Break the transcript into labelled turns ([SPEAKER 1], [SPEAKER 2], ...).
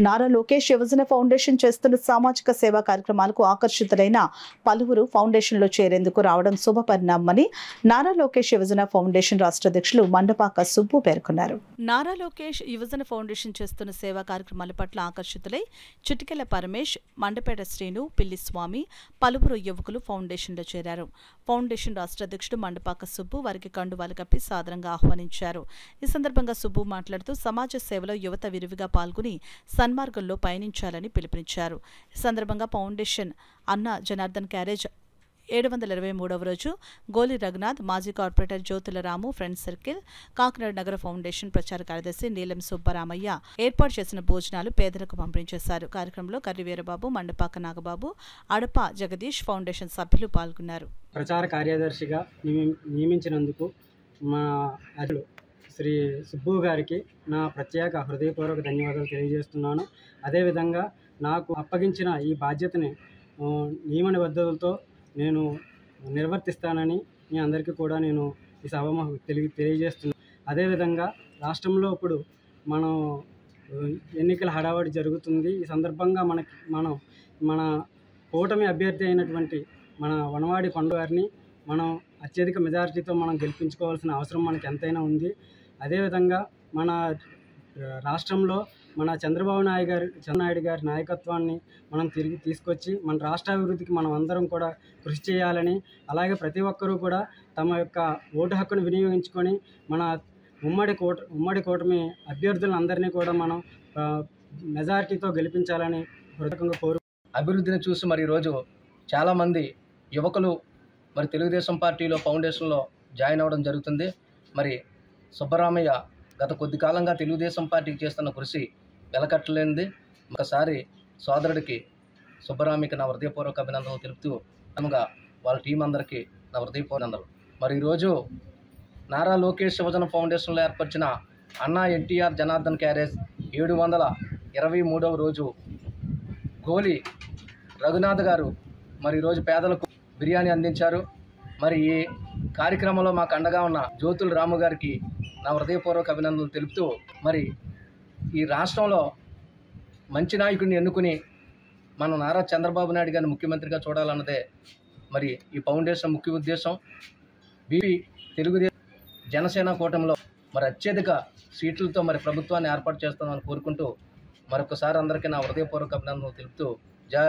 [SPEAKER 1] నారా లోకేష్ యువజన ఫౌండేషన్ చేస్తున్న సామాజిక సేవా కార్యక్రమాలకు ఆకర్షితులైన పలువురు ఫౌండేషన్లో చేరేందుకు రావడం శుభపరిణామని నారా లోకేష్ యువజన ఫౌండేషన్ రాష్ట్ర అధ్యక్షులు మండపాక సుబ్బు పేర్కొన్నారు. నారా లోకేష్ యువజన ఫౌండేషన్ చేస్తున్న సేవా కార్యక్రమాల పట్ల ఆకర్షితులై చిటికెల పరమేష్, మండపేట శ్రీను, పిల్లి స్వామి పలువురు యువకులు ఫౌండేషన్లో చేరారు. ఫౌండేషన్ రాష్ట్ర అధ్యక్షుడు మండపాక సుబ్బు వారికి కండువాలు కప్పి సాదరంగా ఆహ్వానించారు. ఈ సందర్భంగా సుబ్బు మాట్లాడుతూ సమాజ సేవలో యువత విరివిగా పాల్గొని సన్మార్గంలో పయనించాలని పిలుపునిచ్చారు. ఈ సందర్భంగా ఫౌండేషన్ అన్న జనార్దన్ క్యారేజ్ 723వ రోజు గోలి రఘునాథ్, మాజీ కార్పొరేటర్ జ్యోతుల రాము, ఫ్రెండ్స్ సర్కిల్, కాకినాడ నగర ఫౌండేషన్ ప్రచార కార్యదర్శి నీలం సుబ్బరామయ్య ఏర్పాటు చేసిన భోజనాలు పేదలకు పంపిణీ చేశారు. కార్యక్రమంలో కర్రి వీరబాబు, మండపాక నాగబాబు, అడప జగదీష్ ఫౌండేషన్ సభ్యులు పాల్గొన్నారు.
[SPEAKER 2] ప్రచార కార్యదర్శిగా నియమించినందుకు మా శ్రీ సుబ్బు గారికి నా ప్రత్యేక హృదయపూర్వక ధన్యవాదాలు తెలియజేస్తున్నాను. అదేవిధంగా నాకు అప్పగించిన ఈ బాధ్యతని నియమ నిబద్ధతలతో నేను నిర్వర్తిస్తానని మీ అందరికీ కూడా నేను ఈ సభ తెలియజేస్తున్నాను. అదేవిధంగా రాష్ట్రంలో ఇప్పుడు మనం ఎన్నికల హడావడి జరుగుతుంది. ఈ సందర్భంగా మన కూటమి అభ్యర్థి అయినటువంటి మన వనవాడి కొండ గారిని మనం అత్యధిక మెజారిటీతో మనం గెలిపించుకోవాల్సిన అవసరం మనకు ఎంతైనా ఉంది. అదేవిధంగా మన రాష్ట్రంలో మన చంద్రబాబు నాయుడు గారి నాయకత్వాన్ని మనం తిరిగి తీసుకొచ్చి మన రాష్ట్రాభివృద్ధికి మనం అందరం కూడా కృషి చేయాలని, అలాగే ప్రతి ఒక్కరూ కూడా తమ యొక్క ఓటు హక్కును వినియోగించుకొని మన ఉమ్మడి కూటమి అభ్యర్థులందరినీ కూడా మనం మెజారిటీతో గెలిపించాలని హృదయంగా
[SPEAKER 3] అభివృద్ధిని చూసి మరి ఈరోజు చాలామంది యువకులు మరి తెలుగుదేశం పార్టీలో ఫౌండేషన్లో జాయిన్ అవ్వడం జరుగుతుంది. మరి సుబ్బరామయ్య గత కొద్ది కాలంగా తెలుగుదేశం పార్టీకి చేస్తున్న కృషి వెలకట్టలేనిది. ఒకసారి సోదరుడికి సుబ్బరామయ్యకి నా హృదయపూర్వక అభినందనలు తెలుపుతూ వాళ్ళ టీం అందరికీ నా హృదయపూర్వక అభినందనలు. మరి ఈరోజు నారా లోకేష్ యువజన ఫౌండేషన్లో ఏర్పరిచిన అన్నా ఎన్టీఆర్ జనార్దన్ క్యారేజ్ 723వ రోజు గోలి రఘునాథ్ గారు మరి ఈరోజు పేదలకు బిర్యానీ అందించారు. మరి ఈ కార్యక్రమంలో మాకు అండగా ఉన్న జ్యోతుల రాము గారికి నా హృదయపూర్వక అభినందనలు తెలుపుతూ మరి ఈ రాష్ట్రంలో మంచి నాయకుడిని ఎన్నుకుని మనం నారా చంద్రబాబు నాయుడు గారిని ముఖ్యమంత్రిగా చూడాలన్నదే మరి ఈ ఫౌండేషన్ ముఖ్య ఉద్దేశం. తెలుగుదేశం జనసేన కూటమిలో మరి అత్యధిక సీట్లతో మరి ప్రభుత్వాన్ని ఏర్పాటు చేస్తామని కోరుకుంటూ మరొకసారి అందరికీ నా హృదయపూర్వక అభినందనలు తెలుపుతూ జై